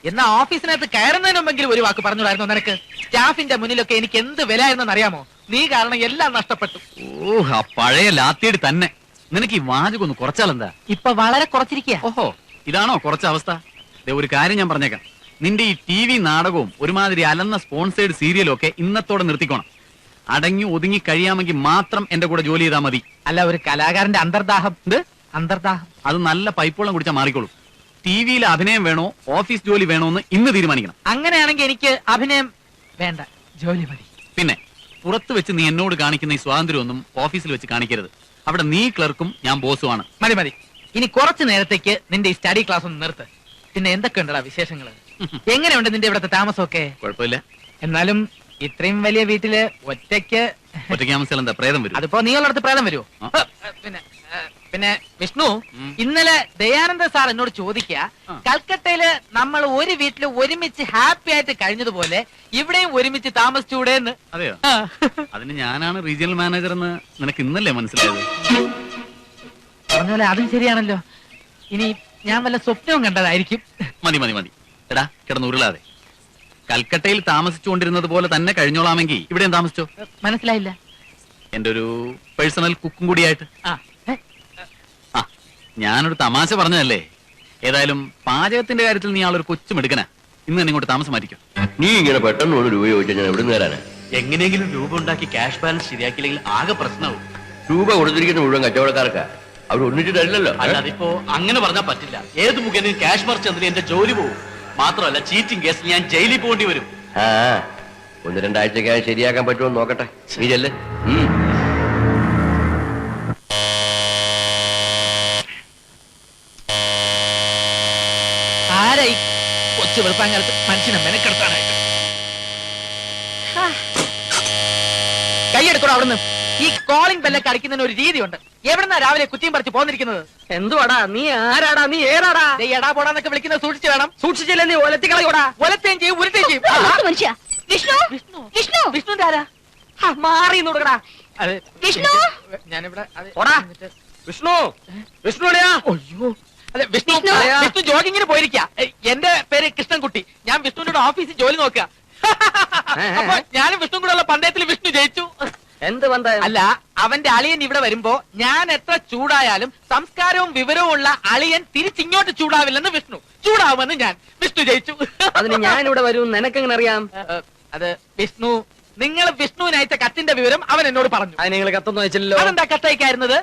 എന്നാ ഓഫീസിനകത്ത് കയറുന്നതിന് മുമ്പെങ്കിലും ഒരു വാക്ക് പറഞ്ഞുകൂടായിരുന്നോ നിനക്ക്? സ്റ്റാഫിന്റെ മുന്നിലൊക്കെ എനിക്ക് എന്ത് വില ആയിരുന്നെന്ന് അറിയാമോ? നീ കാരണം എല്ലാം നഷ്ടപ്പെട്ടു. ഓ, ആ പഴയ ലാത്തിയുടെ തന്നെ. നിനക്ക് ഈ വാചകം ഒന്ന് കുറച്ചാലെന്താ? ഇപ്പൊ വളരെ കുറച്ചിരിക്കുക. ഓഹോ, ഇതാണോ കുറച്ച അവസ്ഥ? ഒരു കാര്യം ഞാൻ പറഞ്ഞേക്കാം, നിന്റെ ഈ TV നാടകവും ഒരുമാതിരി അലന്ന സ്പോൺസേഡ് സീരിയലും ഒക്കെ ഇന്നത്തോടെ നിർത്തിക്കോണം. അടങ്ങി ഒതുങ്ങി കഴിയാമെങ്കിൽ മാത്രം എന്റെ കൂടെ ജോലി ചെയ്താൽ മതി. അല്ല, ഒരു കലാകാരന്റെ അന്തർദാഹം. അന്തർദാഹം അത് നല്ല പൈപ്പോളം കുടിച്ചാൽ മാറിക്കോളും. TV-യിൽ അഭിനയം വേണോ ഓഫീസ് ജോലി വേണോ എന്ന് ഇന്ന് തീരുമാനിക്കണം. അങ്ങനെയാണെങ്കിൽ എനിക്ക് അഭിനയം വേണ്ട, ജോലി മതി. പിന്നെ പുറത്ത് വെച്ച് നീ എന്നോട് കാണിക്കുന്ന ഈ സ്വാതന്ത്ര്യം ഒന്നും ഓഫീസിൽ വെച്ച് കാണിക്കരുത്. അവിടെ നീ ക്ലർക്കും ഞാൻ ബോസുമാണ്. മതി മതി, ഇനി കുറച്ചു നേരത്തേക്ക് നിന്റെ ഈ സ്റ്റഡി ക്ലാസ് ഒന്ന് നിർത്ത്. പിന്നെ എന്തൊക്കെ ഉണ്ടടാ വിശേഷങ്ങള്? എങ്ങനെയുണ്ട് നിന്റെ ഇവിടുത്തെ താമസമൊക്കെ? കുഴപ്പമില്ല. എന്നാലും ഇത്രയും വലിയ വീട്ടില് ഒറ്റയ്ക്ക് താമസിച്ചാൽ എന്താ പ്രേതം വരും? അതിപ്പോ നീ ഉള്ളിടത്ത് പ്രേതം വരുമോ? പിന്നെ വിഷ്ണു, ഇന്നലെ ദയാനന്ദ സാർ എന്നോട് ചോദിക്കുക, കൽക്കട്ടയില് നമ്മൾ ഒരു വീട്ടില് ഒരുമിച്ച് ഹാപ്പി ആയിട്ട് കഴിഞ്ഞതുപോലെ ഇവിടെയും ഒരുമിച്ച് താമസിച്ചൂടെ എന്ന്. അതെയോ? അതിന് ഞാനാണ് റീജിയണൽ മാനേജർ എന്ന് നിനക്ക് ഇന്നല്ലേ മനസ്സിലായത്? പറഞ്ഞ അതും ശരിയാണല്ലോ. ഇനി ഞാൻ വല്ല സ്വപ്നവും കണ്ടതായിരിക്കും. മതി മതി മതി, എടാ കിടന്നുരുളാതെ. കൽക്കട്ടയിൽ താമസിച്ചുകൊണ്ടിരുന്നത് പോലെ തന്നെ കഴിഞ്ഞോളാമെങ്കിൽ ഇവിടെയും താമസിച്ചോ. മനസ്സിലായില്ല. എന്റെ ഒരു പേഴ്സണൽ കുക്കും കൂടിയായിട്ട്. ഞാനൊരു തമാശ പറഞ്ഞതല്ലേ. ഏതായാലും പാചകത്തിന്റെ കാര്യത്തിൽ നീ ആളൊരു കൊച്ചുമെടുക്കനാ. ഇന്ന് തന്നെ ഇങ്ങോട്ട് താമസം മാറ്റിക്കും. നീ ഇങ്ങനെ പെട്ടെന്ന് രൂപ ചോദിച്ചാൽ ഞാൻ എവിടെ നിന്ന് തരാനാ? എങ്ങനെയെങ്കിലും രൂപ ഉണ്ടാക്കി ക്യാഷ് ബാലൻസ് ശരിയാക്കിയില്ലെങ്കിൽ ആകെ പ്രശ്നമാവും. രൂപ കൊടുത്തിരിക്കുന്ന മുഴുവൻ കച്ചവടക്കാർക്കാ, അവർ ഒന്നിച്ചിട്ടല്ലോ. അല്ല, അതിപ്പോ അങ്ങനെ പറഞ്ഞാൽ പറ്റില്ല. ഏത് മുഖേന ക്യാഷ് മറിച്ച് എന്തിനും എന്റെ ജോലി പോകും. മാത്രമല്ല ചീറ്റിംഗ് കേസിൽ ഞാൻ ജയിലിൽ പോകേണ്ടി വരും. ആ, 1-2 ആഴ്ചക്കകം ശരിയാക്കാൻ പറ്റുമോ നോക്കട്ടെ. നീ ചെല്ല്. ആരായി കൊച്ചു വെളുപ്പാങ്കാലത്ത് മനുഷ്യനെ മെനക്കെടുത്താനായിട്ട്? കൈയെടുക്കണോ അവിടുന്ന്? ഈ കോളിംഗ് ബെല്ലൊക്കെ അടിക്കുന്നതിന് ഒരു രീതിയുണ്ട്. എവിടെന്നാ രാവിലെ കുറ്റിയും പറിച്ച് പോന്നിരിക്കുന്നത്? എന്തുവാടാ? നീ ആരാടാ? നീ ഏറാടാ? എടാ പോടാന്നൊക്കെ വിളിക്കുന്നത് സൂക്ഷിച്ചു വേണം. സൂക്ഷിച്ചില്ല നീ ഒലത്തിക്കളയോടാ. ഒലത്തേം ചെയ്യും ഉരുട്ടേം ചെയ്യും. മനുഷ്യ വിഷ്ണു, വിഷ്ണു, വിഷ്ണുന്റെ ആരാ? മാറി നോക്കടാ. അതെ വിഷ്ണു, ഞാനിവിടെ വിഷ്ണു, വിഷ്ണുടെയാ? അയ്യോ, അതെ വിഷ്ണു. വിഷ്ണു ജോഗിങ്ങിന് പോയിരിക്കാ. എന്റെ പേര് കൃഷ്ണൻകുട്ടി. ഞാൻ വിഷ്ണുവിന്റെ ഓഫീസിൽ ജോലി നോക്കുക. അപ്പൊ ഞാനും വിഷ്ണു കൂടെ ഉള്ള പന്തയത്തിൽ വിഷ്ണു ജയിച്ചു. എന്ത് പന്തയം? അല്ല, അവന്റെ അളിയൻ ഇവിടെ വരുമ്പോ ഞാൻ എത്ര ചൂടായാലും സംസ്കാരവും വിവരവും ഉള്ള അളിയൻ തിരിച്ചിങ്ങോട്ട് ചൂടാവില്ലെന്ന് വിഷ്ണു, ചൂടാവുമെന്ന് ഞാൻ. വിഷ്ണു ജയിച്ചു. അതിന് ഞാൻ ഇവിടെ വരും നിനക്കെങ്ങനെ അറിയാം? അത് വിഷ്ണു, നിങ്ങൾ വിഷ്ണുവിന് അയച്ച കത്തിന്റെ വിവരം അവൻ എന്നോട് പറഞ്ഞു. അത് നിങ്ങൾ കത്തൊന്നും അയച്ചില്ലല്ലോ. അതെന്താ കത്തയക്കായിരുന്നത്?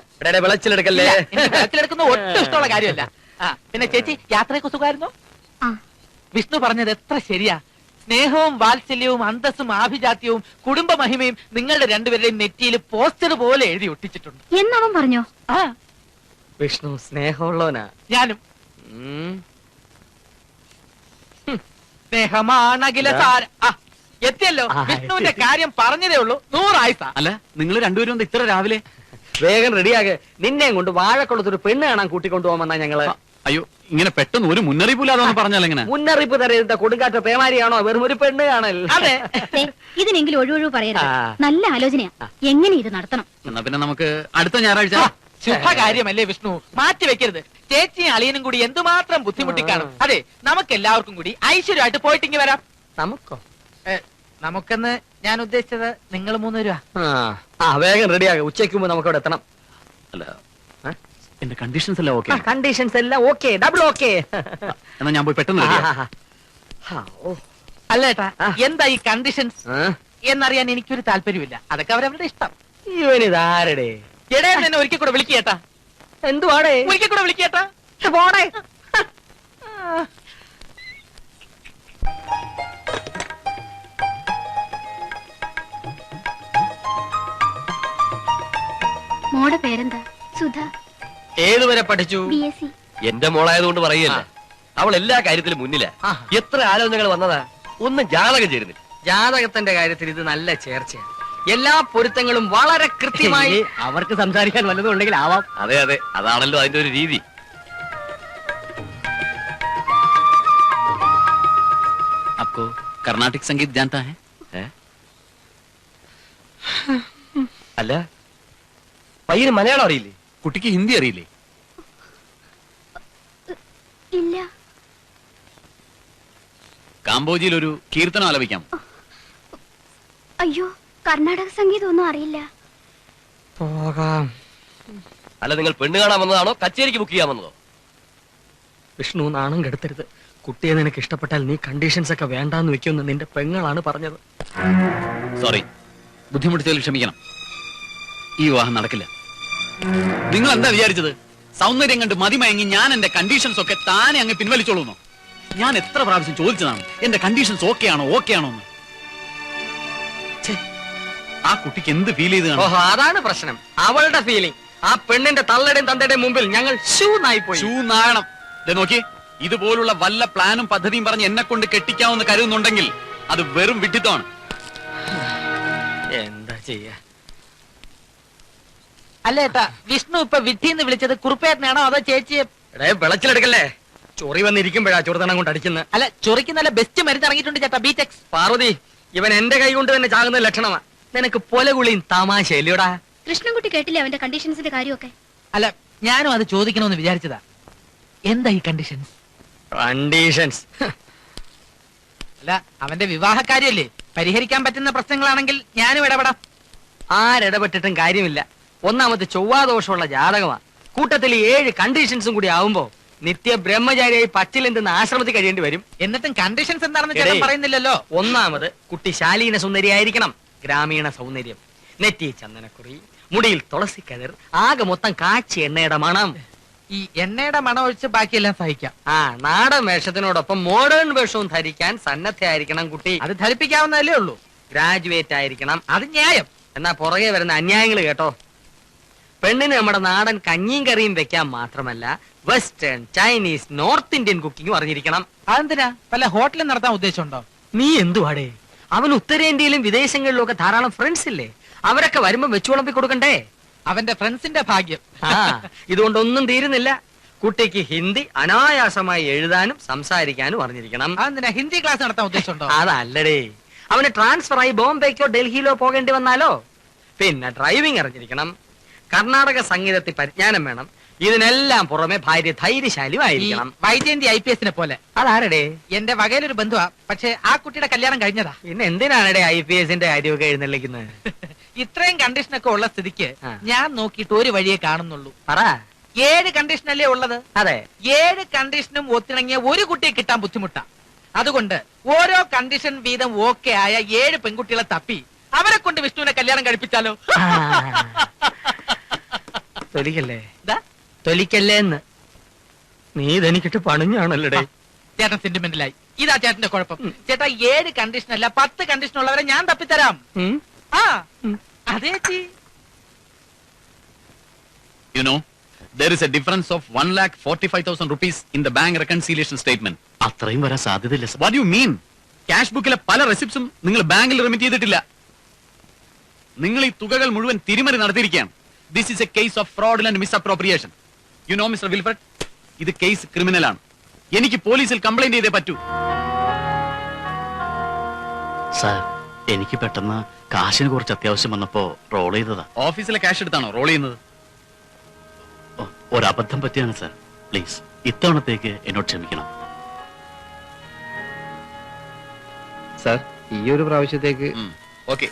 വിളച്ചിലെടുക്കല്ലേ? വിളച്ചിലെടുക്കുന്ന ഒട്ടും ഇഷ്ടമുള്ള കാര്യമല്ല. പിന്നെ ചേച്ചി, യാത്രയൊക്കെ സുഖമായിരുന്നോ? വിഷ്ണു പറഞ്ഞത് എത്ര ശരിയാ. സ്നേഹവും വാത്സല്യവും അന്തസ്സും ആഭിജാത്യവും കുടുംബ മഹിമയും നിങ്ങളുടെ രണ്ടുപേരുടെയും നെറ്റിയിൽ പോസ്റ്റർ പോലെ എഴുതി ഒട്ടിച്ചിട്ടുണ്ട് എന്നവൻ പറഞ്ഞോ? വിഷ്ണു സ്നേഹമുള്ളവനാ. ഞാനും. സ്നേഹമാണകില സാര. എത്തിയല്ലോ. വിഷ്ണുവിന്റെ കാര്യം പറഞ്ഞതേ ഉള്ളൂ. 100 ആയിസ. അല്ല, നിങ്ങൾ രണ്ടുപേരും ഇത്ര രാവിലെ? വേഗം റെഡിയാകെ. നിന്നെയും കൊണ്ട് വാഴക്കുളത്തൊരു പെണ്ണ് കാണാൻ കൂട്ടിക്കൊണ്ടുപോകാമെന്നാ ഞങ്ങള്. അയ്യോ, ഇങ്ങനെ പെട്ടെന്ന് ഒരു മുന്നറിയിപ്പില്ലാതെ പറഞ്ഞാലെങ്ങനെ? മുന്നറിയിപ്പ് തരരുത്. കൊടുങ്കാറ്റ പേമാരിയാണോ? വെറും ഒരു പെണ്ണ് കാണൽ. അതെ, ഇതിനെങ്കിലും ഒഴിവൊഴിവ് പറയരുത്. നല്ല ആലോചനയാ. എങ്ങനെ ഇത് നടത്തണം? എന്നാ പിന്നെ നമുക്ക് അടുത്ത ഞായറാഴ്ച. ശുഭകാര്യമല്ലേ വിഷ്ണു, മാറ്റി വെക്കരുത്. ചേച്ചിയും അളിയനും കൂടി എന്തുമാത്രം ബുദ്ധിമുട്ടിക്കാണും. അതെ, നമുക്ക് എല്ലാവർക്കും കൂടി ഐശ്വര്യമായിട്ട് പോയിട്ടിങ്ങി വരാം. നമുക്കോ? നമുക്കെന്ന് ഞാൻ ഉദ്ദേശിച്ചത് നിങ്ങൾ 3 രൂപ. വേഗം റെഡിയാകെ. ഉച്ചയ്ക്ക് മുമ്പ് നമുക്ക് അവിടെ എത്തണം. അല്ല, എന്റെ കണ്ടീഷൻസ് എല്ലാം ഓക്കെ? കണ്ടീഷൻസ് എല്ലാം ഓക്കെ, ഡബിൾ ഓക്കെ. എന്നാ ഞാൻ പോയി പെട്ടെന്ന് അല്ല ഏട്ടാ, എന്താ ഈ കണ്ടീഷൻസ് എന്നറിയാൻ എനിക്കൊരു താല്പര്യമില്ല. അതൊക്കെ അവരവരുടെ ഇഷ്ടം. ഇവനിതാരടെ? ഇടയിൽ തന്നെ ഒരിക്കൽ കൂടെ വിളിക്കേട്ടാ. എന്തുവാടേ? ഒരിക്കൽ കൂടെ വിളിക്കേട്ടാ. പോടേ. മോടെ പേരെന്താ? സുധ. ഏതുവരെ പഠിച്ചു? BSc. എന്റെ മോളായതുകൊണ്ട് പറയല്ല, അവൾ എല്ലാ കാര്യത്തിലും മുന്നിലാ. എത്ര ആലോചനകൾ വന്നതാ, ഒന്നും ജാതകം ചേരുന്നില്ല. ജാതകത്തിന്റെ കാര്യത്തിൽ ഇത് നല്ല ചേർച്ചയാണ്. എല്ലാ പൊരുത്തങ്ങളും വളരെ കൃത്യമായി. അവർക്ക് സംസാരിക്കാൻ വല്ലതും ഉണ്ടെങ്കിൽ ആവാം. അതെ അതെ, അതാണല്ലോ അതിന്റെ ഒരു രീതി. आपको कर्नाटिक संगीत जानता है? അല്ല, പയ്യന് മലയാളം അറിയില്ലേ? കുട്ടിക്ക് ഹിന്ദി അറിയില്ലേ? ഇല്ല. കാമ്പോജിയിൽ ഒരു കീർത്തനം ആലപിക്കാം. അയ്യോ, കർണാടക സംഗീതം ഒന്നും അറിയില്ല. പോകാം. അല്ല, നിങ്ങൾ പെണ്ണ് കാണാൻ വന്നതാണോ കച്ചേരിക്ക് ബുക്ക് ചെയ്യാൻ വന്നതോ? വിഷ്ണു, നാണം കെടുത്തരുത്. കുട്ടിയെ നിനക്ക് ഇഷ്ടപ്പെട്ടാൽ നീ കണ്ടീഷൻസ് ഒക്കെ വേണ്ടാന്ന് വെക്കുമെന്ന് നിന്റെ പെങ്ങളാണ് പറഞ്ഞത്. സോറി, ബുദ്ധിമുട്ടിച്ചതിൽ ക്ഷമിക്കണം. ഈ വിവാഹം നടക്കില്ല. നിങ്ങൾ എന്താ വിചാരിച്ചത്? സൗന്ദര്യം കണ്ട് മതിമയങ്ങി ഞാൻ എന്റെ കണ്ടീഷൻസ് ഒക്കെ താനെ അങ്ങ് പിൻവലിച്ചോളൂന്നോ? ഞാൻ എത്ര പ്രാവശ്യം ചോദിച്ചതാണ് എന്റെ കണ്ടീഷൻസ് ഓക്കെ ആണോ എന്ന്. ആ കുട്ടിക്ക് എന്ത് ഫീൽ ചെയ്ത് കാണും? ഓഹോ, അതാണ് പ്രശ്നം. അവളുടെ ഫീലിംഗ്. ആ പെണ്ണിന്റെ തള്ളയുടെയും തന്തയുടെയും മുമ്പിൽ ഞങ്ങൾ ഷൂ നായിപ്പോയി. ഷൂ നായണം. നോക്കി, ഇതുപോലുള്ള വല്ല പ്ലാനും പദ്ധതിയും പറഞ്ഞ് എന്നെ കൊണ്ട് കെട്ടിക്കാമെന്ന് കരുതുന്നുണ്ടെങ്കിൽ അത് വെറും വിഡ്ഢിത്തമാണ്. എന്താ ചെയ്യാ? അല്ല ഏട്ടാ, വിഷ്ണു ഇപ്പൊ വിട്ടിന്ന് വിളിച്ചത് കുറുപ്പേട്ടനാണോ അതോ ചേച്ചിയെ? വിളച്ചിലെടുക്കല്ലേ? ചൊറി വന്നിരിക്കുമ്പോഴാ ചൊറുതണം കൊണ്ട് അടിക്കുന്നത്. അല്ല, ചൊറിക്ക് നല്ല ബെസ്റ്റ് മരുന്ന് ഇറങ്ങിയിട്ടുണ്ട് ചേട്ടാ, ബീറ്റെക്സ്. പാർവതി, ഇവൻ എന്റെ കൈ കൊണ്ട് തന്നെ ചാകുന്ന ലക്ഷണമാ. നിനക്ക് പൊലകുളിയും തമാശ ഇല്ലയോടാ? കൃഷ്ണൻകുട്ടി കേട്ടില്ലേ അവന്റെ കണ്ടീഷൻസിന്റെ കാര്യമൊക്കെ? അല്ല, ഞാനും അത് ചോദിക്കണമെന്ന് വിചാരിച്ചതാ. എന്താ ഈ കണ്ടീഷൻസ്? കണ്ടീഷൻസ് അല്ല, അവന്റെ വിവാഹ കാര്യല്ലേ, പരിഹരിക്കാൻ പറ്റുന്ന പ്രശ്നങ്ങളാണെങ്കിൽ ഞാനും ഇടപെടാം. ആരിടപെട്ടിട്ടും കാര്യമില്ല. ഒന്നാമത് ചൊവ്വാദോഷമുള്ള ജാതകമാ. കൂട്ടത്തിൽ 7 കണ്ടീഷൻസും കൂടി ആവുമ്പോ നിത്യ ബ്രഹ്മചാരിയായി പച്ചിലെന്തെന്ന് ആശ്രമത്തിൽ കഴിയേണ്ടി വരും. എന്നിട്ടും കണ്ടീഷൻസ് എന്താണെന്ന് ചേട്ടൻ പറയുന്നില്ലല്ലോ. ഒന്നാമത് കുട്ടി ശാലീന സുന്ദരിയായിരിക്കണം. ഗ്രാമീണ സൗന്ദര്യം, നെറ്റി ചന്ദനക്കുറി, മുടിയിൽ തുളസിക്കതിർ, ആകെ മൊത്തം കാച്ചി എണ്ണയുടെ മണം. ഈ എണ്ണയുടെ മണം ഒഴിച്ച് ബാക്കിയെല്ലാം സഹിക്കാം. നാടൻ വേഷത്തിനോടൊപ്പം മോഡേൺ വേഷവും ധരിക്കാൻ സന്നദ്ധയായിരിക്കണം കുട്ടി. അത് ധരിപ്പിക്കാവുന്നതല്ലേ ഉള്ളൂ. ഗ്രാജുവേറ്റ് ആയിരിക്കണം. അത് ന്യായം. എന്നാ പുറകെ വരുന്ന അന്യായങ്ങൾ കേട്ടോ. പെണ്ണിന് നമ്മുടെ നാടൻ കഞ്ഞിയും കറിയും വെക്കാൻ മാത്രമല്ല western, Chinese, north Indian cooking അറിഞ്ഞിരിക്കണം. അതെന്തിനാ? വല്ല ഹോട്ടലിൽ നടത്താൻ ഉദ്ദേശമുണ്ടോ? നീ എന്തുവാടേ? അവൻ ഉത്തരേന്ത്യയിലും വിദേശങ്ങളിലും ഒക്കെ ധാരാളം ഫ്രണ്ട്സ് ഇല്ലേ? അവരൊക്കെ വരുമ്പോ വെച്ചു വിളമ്പി കൊടുക്കണ്ടേ? അവന്റെ ഫ്രണ്ട്സിന്റെ ഭാഗ്യം. ഇതുകൊണ്ടൊന്നും തീരുന്നില്ല. കുട്ടിക്ക് ഹിന്ദി അനായാസമായി എഴുതാനും സംസാരിക്കാനും അറിഞ്ഞിരിക്കണം. അതെന്തിനാ? ഹിന്ദി ക്ലാസ് നടത്താൻ ഉദ്ദേശമുണ്ടോ? അതല്ലടേ, അവന് ട്രാൻസ്ഫർ ആയി ബോംബെക്കോ ഡൽഹിയിലോ പോകേണ്ടി വന്നാലോ? പിന്നെ ഡ്രൈവിംഗ് അറിഞ്ഞിരിക്കണം. കർണാടക സംഗീതത്തിൽ പരിജ്ഞാനം വേണം. ഇതിനെല്ലാം പുറമെ ഭാര്യ ധൈര്യശാലിയായിരിക്കണം. വൈജയന്തി IPS പോലെ. അതാരടേ? എന്റെ വകയിലൊരു ബന്ധുവാ. പക്ഷെ ആ കുട്ടിയുടെ കല്യാണം കഴിഞ്ഞതാ. പിന്നെ എന്തിനാണടേ IPSന്റെ കാര്യമൊക്കെ എഴുന്നള്ളിക്കുന്നത്? ഇത്രയും കണ്ടീഷനൊക്കെ ഉള്ള സ്ഥിതിക്ക് ഞാൻ നോക്കിയിട്ട് ഒരു വഴിയെ കാണുന്നുള്ളൂ. പറ. 7 കണ്ടീഷൻ അല്ലേ ഉള്ളത്? അതെ. 7 കണ്ടീഷനും ഒത്തിണങ്ങിയ ഒരു കുട്ടിയെ കിട്ടാൻ ബുദ്ധിമുട്ടാ. അതുകൊണ്ട് ഓരോ കണ്ടീഷൻ വീതം ഓക്കെ ആയ 7 പെൺകുട്ടികളെ തപ്പി അവരെ കൊണ്ട് വിഷ്ണുവിനെ കല്യാണം കഴിപ്പിച്ചാലോ? തൊലിക്കല്ലേ? തൊലിക്കല്ലേ എന്ന് നീ ഇതെനിക്കിട്ട് പണിഞ്ഞാണല്ലേ? ചേട്ടൻ സെന്റിമെന്റിലായി. ഇതാ ചേട്ടന്റെ കുഴപ്പം. ചേട്ടാ, 7 കണ്ടീഷൻ അല്ല 10 കണ്ടീഷൻ ഉള്ളവരെ ഞാൻ തപ്പിത്തരാം. അതേ. You know, there is a difference of 1,45,000 rupees in the bank reconciliation statement. അത്രയും വരാൻ സാധ്യതയില്ല. What do you mean? Cash ബുക്കിലെ പല റെസിപ്റ്റ്സും നിങ്ങൾ ബാങ്കിൽ റിമിറ്റ് ചെയ്തിട്ടില്ല. നിങ്ങൾ ഈ തുകകൾ മുഴുവൻ തിരിമറി നടത്തിയിരിക്കുകയാണ്. This is a case of fraudulent misappropriation. You know, Mr. Wilfred, ഇത് കേസ് ക്രിമിനൽ ആണ്. എനിക്ക് പോലീസിൽ കംപ്ലൈന്റ് ചെയ്തേ പറ്റൂ. സാർ, എനിക്ക് പെട്ടെന്ന് കാശിന് കുറച്ച് അത്യാവശ്യം വന്നപ്പോ റോൾ ചെയ്തതാ. ഓഫീസിലെ ക്യാഷ് എടുത്താണോ റോൾ ചെയ്യുന്നത്? ഒരബദ്ധം പറ്റിയാണ് സാർ. പ്ലീസ്, ഇത്തവണത്തേക്ക് എന്നോട് ക്ഷമിക്കണം. സാർ, ഈ ഒരു പ്രാവശ്യത്തേക്ക് ഓക്കെ.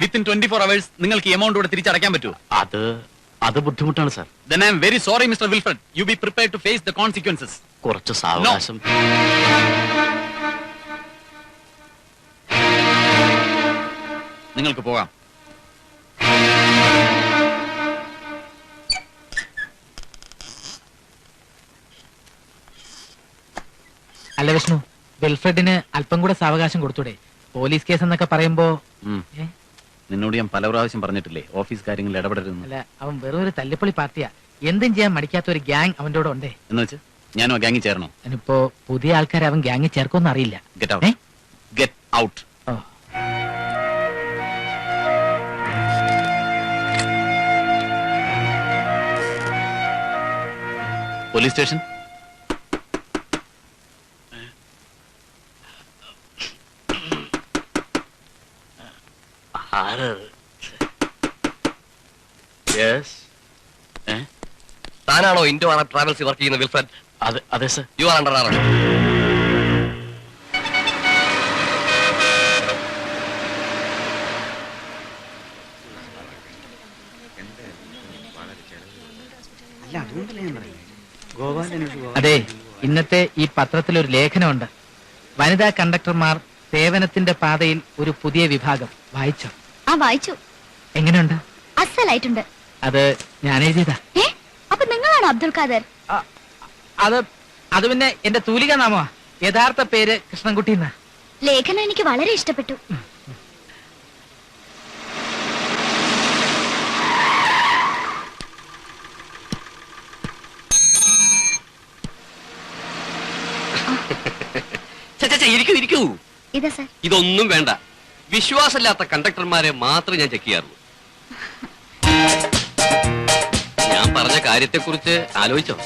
വിത്തിൻ 24 hours നിങ്ങൾക്ക് ഈ എമൗണ്ട് കൂടെ തിരിച്ചടയ്ക്കാൻ പറ്റുമോ? അത് ബുദ്ധിമുട്ടാണ് sir. Then I am very sorry, Mr. Wilfred. You be prepared to face the consequences. കുറച്ച് സാവകാശം. നിങ്ങൾക്ക് പോകാം. അല്ല വിഷ്ണു, വിൽഫ്രെഡിന് അല്പം കൂടെ സാവകാശം കൊടുത്തൂടെ? പോലീസ് കേസ് എന്നൊക്കെ പറയുമ്പോ. നിന്നോട് ഞാൻ പല പ്രാവശ്യം പറഞ്ഞിട്ടില്ലേ ഓഫീസ് കാര്യങ്ങളിൽ ഇടപെടരുന്നു. അല്ല, അവൻ വെറും ഒരു തല്ലിപ്പൊളി പാർട്ടിയാ. എന്തും ചെയ്യാൻ മടിക്കാത്ത ഒരു ഗ്യാങ് അവന്റെ കൂടെ ഉണ്ടേ. എന്ന് വെച്ച് ഞാനും ആ ഗ്യാങ്ങിൽ ചേരണോ? ഇനിയിപ്പോ പുതിയ ആൾക്കാരെ അവൻ ഗ്യാങ്ങിൽ ചേർക്കൊന്നും അറിയില്ല. Get out. Get out. Police station. താനാണോ ഇൻഡോ അറബ് ട്രാവൽസ് വർക്ക് ചെയ്യുന്ന വിൽഫ്രഡ്? അതെ sir. You are under arrest. ഇന്നത്തെ ഈ പത്രത്തിൽ ഒരു ലേഖനമുണ്ട്. വനിതാ കണ്ടക്ടർമാർ സേവനത്തിന്റെ പാതയിൽ ഒരു പുതിയ വിഭാഗം. വായിച്ചോ? വായിച്ചു. എങ്ങനെയുണ്ട്? അസലായിട്ടുണ്ട്. അത് ഞാൻ എഴുതിയതാ. അപ്പൊ നിങ്ങളാണോ അബ്ദുൽ ഖാദർ? അത് പിന്നെ എന്റെ തൂലിക നാമോ. യഥാർത്ഥ പേര് കൃഷ്ണൻകുട്ടി എന്നാ. ലേഖനം എനിക്ക് വളരെ ഇഷ്ടപ്പെട്ടു. ഇരിക്കൂ. ഇതാ സർ. ഇതൊന്നും വേണ്ട. വിശ്വാസമില്ലാത്ത കണ്ടക്ടർമാരെ മാത്രമേ ഞാൻ ചെക്ക് ചെയ്യാറുള്ളൂ. ഞാൻ പറഞ്ഞ കാര്യത്തെക്കുറിച്ച് ആലോചിച്ചോ?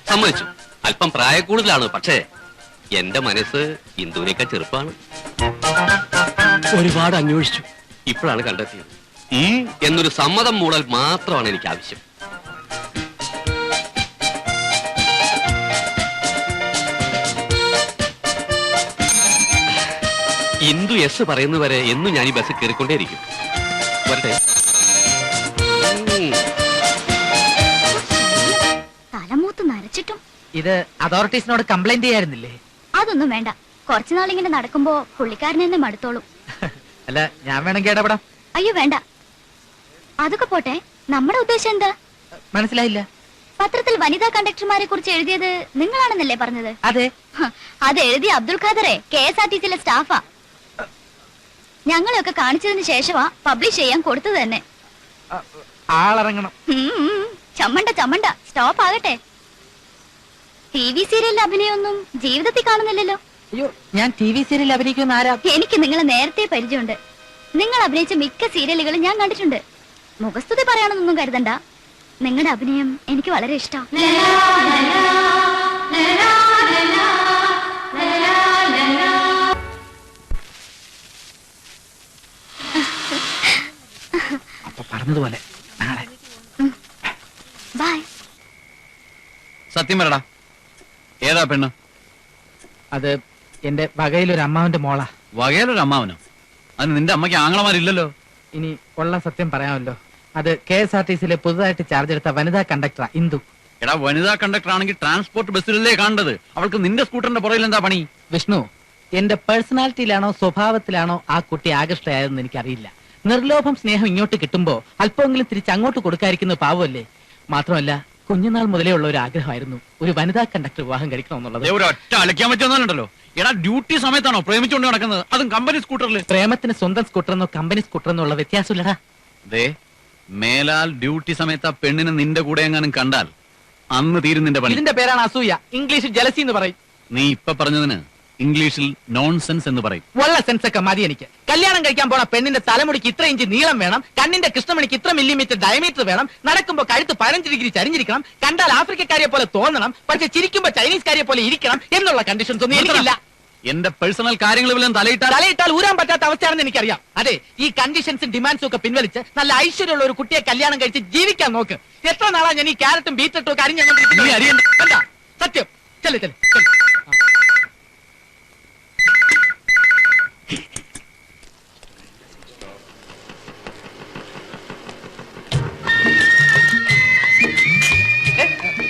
സമ്മതിച്ചു, അല്പം പ്രായക്കൂടുതലാണ്. പക്ഷേ എന്റെ മനസ്സ് ഇന്ദുവിനേക്കാൾ ചെറുപ്പാണ്. ഒരുപാട് അന്വേഷിച്ചു, ഇപ്പോഴാണ് കണ്ടെത്തിയത്. എന്നൊരു സമ്മതം മൂടൽ മാത്രമാണ് എനിക്ക് ആവശ്യം. ഇന്ദു എസ് പറയുന്നവരെ എന്നും ഞാൻ ഈ ബസ് കയറിക്കൊണ്ടേയിരിക്കും. വരട്ടെ. തലമൂത്ത് നരച്ചിട്ടും ഇത് അതോറിറ്റീസിനോട് കംപ്ലൈന്റ് ചെയ്യായിരുന്നില്ലേ? അതൊന്നും വേണ്ട. കുറച്ചുനാളിങ്ങനെ നടക്കുമ്പോ പുള്ളിക്കാരൻ എന്നെ മടുത്തോളും. അല്ല, ഞാൻ വേണമെങ്കിൽ ഇടപെടാം. അയ്യോ വേണ്ട. അതൊക്കെ പോട്ടെ, നമ്മുടെ ഉദ്ദേശം എന്താ? മനസ്സിലായില്ല. പത്രത്തിൽ വനിതാ കണ്ടക്ടർമാരെ കുറിച്ച് എഴുതിയത് നിങ്ങളാണെന്നല്ലേ പറഞ്ഞത്? അതെ. അത് എഴുതിയ അബ്ദുൽ ഖാദറെ KSRTCയിലെ സ്റ്റാഫാ. ഞങ്ങളെയൊക്കെ കാണിച്ചതിന് ശേഷമാ പബ്ലിഷ് ചെയ്യാൻ കൊടുത്തത് തന്നെ. ആളിറങ്ങണം. ചമ്മണ്ട സ്റ്റോപ്പ് ആകട്ടെ. TV സീരിയലിൽ അഭിനയൊന്നും ജീവിതത്തിൽ കാണുന്നില്ലല്ലോ. അയ്യോ, ഞാൻ TV സീരിയലിൽ അഭിനയിക്കുന്ന ആരാ? എനിക്ക് നിങ്ങളെ നേരത്തെ പരിചയമുണ്ട്. നിങ്ങൾ അഭിനയിച്ച മിക്ക സീരിയലുകളും ഞാൻ കണ്ടിട്ടുണ്ട്. മുഖസ്തുതി പറയാനൊന്നും കരുതണ്ട. നിങ്ങളുടെ അഭിനയം എനിക്ക് വളരെ ഇഷ്ടം. അപ്പൊ പറഞ്ഞതുപോലെ നാളെ. ബൈ. സത്യം പറടാ, ഏതാ പെണ്ണ്? അത് എന്റെ വകയിലൊരു അമ്മാവന്റെ മോളാ. വകയിലൊരു അമ്മാവനോ? അത് നിന്റെ അമ്മയ്ക്ക് ആങ്ങളമാരില്ലല്ലോ. ഇനി ഉള്ള സത്യം പറയാമല്ലോ. അത് KSRTCയിലെ പുതുതായിട്ട് ചാർജ് എടുത്ത വനിതാ കണ്ടക്ടറാ ഇന്ദു. എടാ, വനിതാ കണ്ടക്ടർ ആണെങ്കിൽ ട്രാൻസ്പോർട്ട് ബസ്സിലല്ലേ കാണേണ്ടത്. അവൾക്ക് നിന്റെ സ്കൂട്ടറിന്റെ പുറകിൽ എന്താ പണി? വിഷ്ണു, എന്റെ പേഴ്സണാലിറ്റിയിലാണോ സ്വഭാവത്തിലാണോ ആ കുട്ടി ആകൃഷ്ടയായതെന്ന് എനിക്കറിയില്ല. നിർലോഭം സ്നേഹം ഇങ്ങോട്ട് കിട്ടുമ്പോ അല്പമെങ്കിലും തിരിച്ച് അങ്ങോട്ട് കൊടുക്കാതിരിക്കുന്ന പാവമല്ലേ. മാത്രമല്ല, കുഞ്ഞുനാൾ മുതലേ ഉള്ള ഒരു ആഗ്രഹമായിരുന്നു ഒരു വനിതാ കണ്ടക്ടർ വിവാഹം കഴിക്കണമെന്നുള്ളത്. ഒരു ഒറ്റ അലക്കാൻ പറ്റുന്നുണ്ടല്ലോ. എടാ, ഡ്യൂട്ടി സമയത്താണോ പ്രേമിച്ചുകൊണ്ട് നടക്കുന്നത്? അതും കമ്പനി സ്കൂട്ടറിൽ. പ്രേമത്തിന് സ്വന്തം സ്കൂട്ടറെന്നോ കമ്പനി സ്കൂട്ടറെന്നോ ഉള്ള വ്യത്യാസമില്ലടാ. ദേ, മേലാൽ ഡ്യൂട്ടി സമയത്ത് ആ പെണ്ണിനെ നിന്റെ കൂടെ എങ്ങാനും കണ്ടാൽ അന്ന് തീരും നിന്റെ പണി. ഇതിന്റെ പേരാണ് അസൂയ. ഇംഗ്ലീഷിൽ ജലസി എന്ന് പറയും. നീ ഇപ്പൊ പറഞ്ഞതിന് ഇംഗ്ലീഷിൽ നോൺസെൻസ് എന്ന് പറയും. ഉള്ള സെൻസ് ഒക്കെ മതി എനിക്ക്. കല്യാണം കഴിക്കാൻ പോണ പെണ്ണിന്റെ തലമുടിക്ക് ഇത്ര ഇഞ്ച് നീളം വേണം, കണ്ണിന്റെ കൃഷ്ണമണിക്ക് ഇത്ര മില്ലിമീറ്റർ ഡയമീറ്റർ വേണം, നടക്കുമ്പോ കഴുത്ത് 15 ഡിഗ്രി ചരിഞ്ഞിരിക്കണം, കണ്ടാൽ ആഫ്രിക്കക്കാരെ പോലെ തോന്നണം, പക്ഷെ ചിരിക്കുമ്പോ ചൈനീസ്കാരെ പോലെ ഇരിക്കണം എന്നുള്ള കണ്ടീഷൻസ് ഒന്നും എനിക്കില്ല. എന്റെ പേഴ്സണൽ കാര്യങ്ങളിലും തലയിട്ടാൽ ഊരാൻ പറ്റാത്ത അവസ്ഥയാണെന്ന് എനിക്കറിയാം. അതെ, ഈ കണ്ടീഷൻസും ഡിമാൻഡ്സും ഒക്കെ പിൻവലിച്ച് നല്ല ഐശ്വര്യമുള്ള ഒരു കുട്ടിയെ കല്യാണം കഴിച്ച് ജീവിക്കാൻ നോക്ക്. എത്ര നാളാ ഞാൻ ഈ ക്യാരറ്റും ബീറ്റ്റൂട്ടും ഒക്കെ അരിഞ്ഞു സത്യം. ചെല്ല്.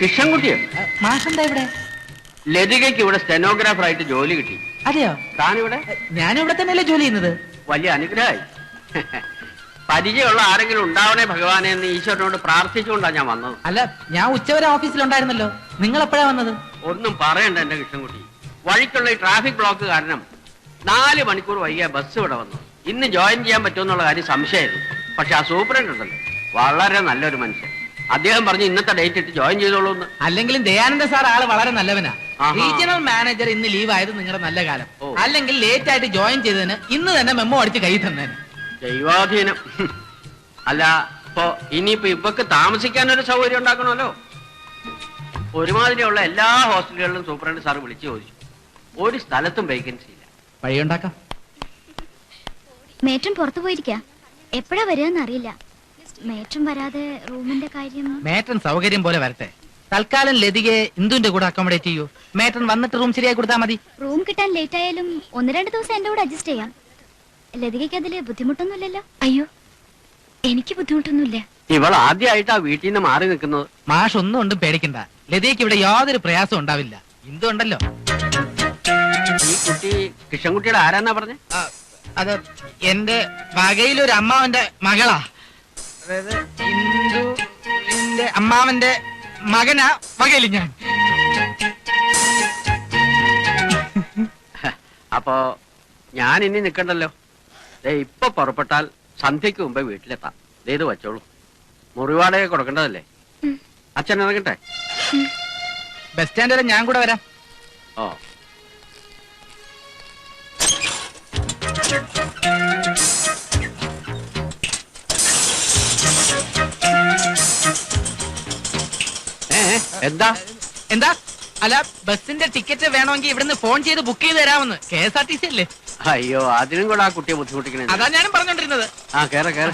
കൃഷ്ണൻകുട്ടിയോ? മാഷെന്താ ഇവിടെ? ലതികയ്ക്ക് ഇവിടെ സ്റ്റെനോഗ്രാഫർ ആയിട്ട് ജോലി കിട്ടി. അതെയോ? താനിവിടെ? ഞാനിവിടെ തന്നെയല്ലേ ജോലി ചെയ്യുന്നത്. വലിയ അനുഗ്രഹമായി. പരിചയമുള്ള ആരെങ്കിലും ഉണ്ടാവണേ ഭഗവാനെ എന്ന് ഈശ്വരനോട് പ്രാർത്ഥിച്ചുകൊണ്ടാണ് ഞാൻ വന്നത്. അല്ല, ഞാൻ ഉച്ചവരെ ഓഫീസിലുണ്ടായിരുന്നല്ലോ. നിങ്ങൾ എപ്പോഴാ വന്നത്? ഒന്നും പറയണ്ട എന്റെ കൃഷ്ണൻകുട്ടി. വഴിക്കുള്ള ഈ ട്രാഫിക് ബ്ലോക്ക് കാരണം 4 മണിക്കൂർ വൈകിയ ബസ് ഇവിടെ വന്നു. ഇന്ന് ജോയിൻ ചെയ്യാൻ പറ്റുമെന്നുള്ള കാര്യം സംശയമായിരുന്നു. പക്ഷെ ആ സൂപ്രണ്ട് ഉണ്ടല്ലോ, വളരെ നല്ലൊരു മനുഷ്യൻ. അദ്ദേഹം പറഞ്ഞു ഇന്നത്തെ ഡേറ്റ് ഇട്ട് ജോയിൻ ചെയ്തോളൂ എന്ന്. അല്ലെങ്കിലും ദയാനന്ദ സാർ ആള് വളരെ നല്ലവനാ. റീജിയണൽ മാനേജർ ഇന്ന് ലീവ് ആയത് നിങ്ങളുടെ നല്ല കാലം. അല്ലെങ്കിൽ ലേറ്റ് ആയിട്ട് ജോയിൻ ചെയ്തതിന് ഇന്ന് തന്നെ മെമ്മോ അടിച്ച് കൈ തന്നേന്. ദൈവാധീനം. അല്ല, ഇപ്പൊ ഇനിയിപ്പോ ഇവക്ക് താമസിക്കാനൊരു സൗകര്യം ഉണ്ടാക്കണമല്ലോ. ഒരുമാതിരിയുള്ള എല്ലാ ഹോസ്റ്റലുകളിലും സൂപ്രണ്ട് സാർ വിളിച്ചു ചോദിച്ചു. ഒരു സ്ഥലത്തും വേക്കൻസി ഇല്ല. വഴിയുണ്ടാക്കാം. മേറ്റൻ പുറത്തു പോയിരിക്ക. എപ്പോഴാ വരികയെന്ന് അറിയില്ല. മേറ്റൻ വരാതെ റൂമിന്റെ കാര്യം. മേറ്റൻ സൗകര്യം പോലെ വരട്ടെ. തൽക്കാലം ലതികയെ ഇന്ദുവിന്റെ കൂടെ അക്കോമഡേറ്റ് ചെയ്യൂ. മേറ്റൻ വന്നിട്ട് റൂം ശരിയായി കൊടുത്താൽ മതി. റൂം കിട്ടാൻ ലേറ്റ് ആയാലും 1-2 ദിവസം എന്റെ കൂടെ അഡ്ജസ്റ്റ് ചെയ്യാം. ലതികയ്ക്ക് അതില് ബുദ്ധിമുട്ടൊന്നുമില്ലല്ലോ? അയ്യോ, എനിക്ക് ബുദ്ധിമുട്ടൊന്നുമില്ല. ഇവൾ ആദ്യമായിട്ടാ വീട്ടിൽ നിന്ന് മാറി നിൽക്കുന്നത്. മാഷ് ഒന്നും കൊണ്ടും പേടിക്കണ്ട. ലതയ്ക്ക് ഇവിടെ യാതൊരു പ്രയാസവും ഉണ്ടാവില്ല. ഇന്ദുണ്ടല്ലോ. ഈ കുട്ടി കൃഷ്ണൻകുട്ടിയുടെ ആരാന്നാ പറഞ്ഞേ? അത് എന്റെ വകയിലൊരു അമ്മാവന്റെ മകളാ. അതായത് ഇന്ദുവിന്റെ അമ്മാവന്റെ മകനാ വകയില് ഞാൻ. അപ്പോ ഞാൻ ഇനി നിക്കണ്ടല്ലോ. ഇപ്പൊ പുറപ്പെട്ടാൽ സന്ധ്യക്ക് മുമ്പേ വീട്ടിലെത്താം. ഇത് വച്ചോളൂ. മുറിവാടക കൊടുക്കേണ്ടതല്ലേ? അച്ഛൻ ഇറങ്ങട്ടെ? ബസ് സ്റ്റാൻഡ് വരെ ഞാൻ കൂടെ വരാം. ഓ, എന്താ എന്താ? അല്ല, ബസിന്റെ ടിക്കറ്റ് വേണമെങ്കിൽ ഇവിടുന്ന് ഫോൺ ചെയ്ത് ബുക്ക് ചെയ്ത് തരാമെന്ന്. KSRTC അല്ലേ? അയ്യോ, അതിനും കൂടെ ആ കുട്ടിയെ ബുദ്ധിമുട്ടിക്കണേ. അതാ ഞാനും പറഞ്ഞോണ്ടിരുന്നത്. ആ, കേറ കേറ.